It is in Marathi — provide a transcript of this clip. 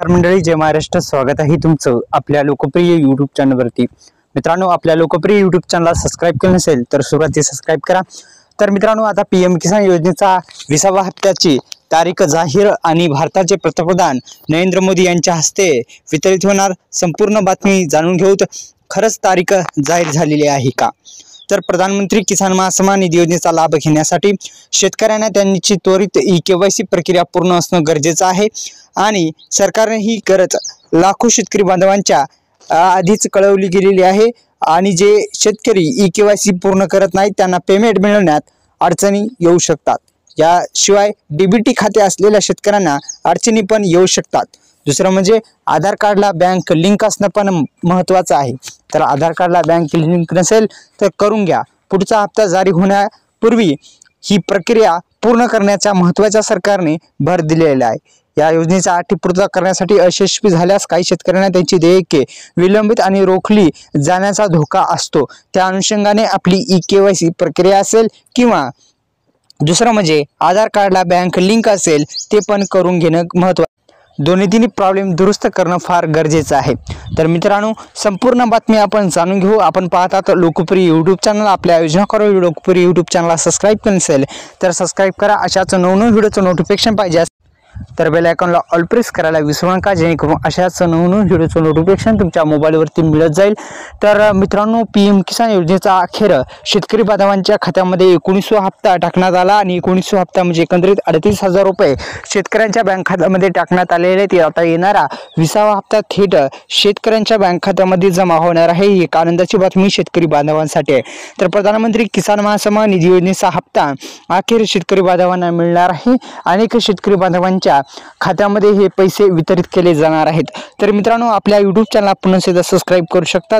मंडळी, जय महाराष्ट्र. स्वागत आहे तुमचं आपल्या लोकप्रिय यूट्यूब चॅनलवरती. मित्रांनो, आपल्या लोकप्रिय यूट्यूब चॅनलला सबस्क्राईब केलं नसेल तर सुरुवातीला सबस्क्राईब करा. तर मित्रांनो, आता पीएम किसान योजनेचा 20वा हप्त्याची तारीख जाहीर आणि भारताचे पंतप्रधान नरेंद्र मोदी यांच्या हस्ते वितरित होणार. संपूर्ण बातमी जाणून घेऊत. खरंच तारीख जाहीर झालेली आहे का? तर प्रधानमंत्री किसान महासन्मान निधी योजनेचा लाभ घेण्यासाठी शेतकऱ्यांना त्यांची त्वरित KYC प्रक्रिया पूर्ण असणं गरजेचं आहे आणि सरकारने ही गरज लाखो शेतकरी बांधवांच्या आधीच कळवली गेलेली आहे. आणि जे शेतकरी KYC पूर्ण करत नाहीत त्यांना पेमेंट मिळवण्यात अडचणी येऊ शकतात. याशिवाय DBT खाते असलेल्या शेतकऱ्यांना अडचणी पण येऊ शकतात. दुसरं म्हणजे आधार कार्डला बँक लिंक असणं पण महत्त्वाचं आहे. तर आधार कार्डला बँक लिंक नसेल तर करून घ्या. पुढचा हप्ता जारी होण्यापूर्वी ही प्रक्रिया पूर्ण करण्याच्या महत्त्वाच्या सरकारने भर दिलेला आहे. या योजनेचा अटी पूर्तता करण्यासाठी अयशस्वी झाल्यास काही शेतकऱ्यांना त्यांची देयके विलंबित आणि रोखली जाण्याचा धोका असतो. त्या अनुषंगाने आपली KYC प्रक्रिया असेल किंवा दुसरं म्हणजे आधार कार्डला बँक लिंक असेल ते पण करून घेणं महत्त्वाचं. दोन्ही तिन्ही प्रॉब्लेम दुरुस्त करणं फार गरजेचं आहे. तर मित्रांनो, संपूर्ण बातमी आपण जाणून घेऊ. आपण पाहतात लोकप्रिय यूट्यूब चॅनल. आपल्या योजना करो लोकप्रिय यूट्यूब चॅनलला सबस्क्राईब केलं नसेल तर सबस्क्राईब करा. अशाच नवनवीन व्हिडिओचं नोटिफिकेशन पाहिजे तर बेल आयकॉनला ऑल प्रेस करायला विसरू नका, जेणेकरून अशाच नवनवीन व्हिडिओचं नोटिफिकेशन तुमच्या मोबाईलवरती मिळत जाईल. तर मित्रांनो, पीएम किसान योजनेचा अखेर शेतकरी बांधवांच्या खात्यामध्ये 19वा हप्ता टाकण्यात आला आणि 19वा हप्ता म्हणजे एकंदरीत 38,000 रुपये शेतकऱ्यांच्या बँक खात्यामध्ये टाकण्यात आलेले आहेत. आता येणारा 20वा हप्ता थेट शेतकऱ्यांच्या बँक खात्यामध्ये जमा होणार आहे. ही एक आनंदाची बातमी शेतकरी बांधवांसाठी आहे. तर प्रधानमंत्री किसान महासन्मान निधी योजनेचा हप्ता अखेर शेतकरी बांधवांना मिळणार आहे. अनेक शेतकरी बांधवांच्या खात्यामध्ये हे पैसे वितरित केले जाणार आहेत. तर मित्रांनो, आपल्या यूट्यूब चॅनलला पुन्हा एकदा सबस्क्राईब करू शकता.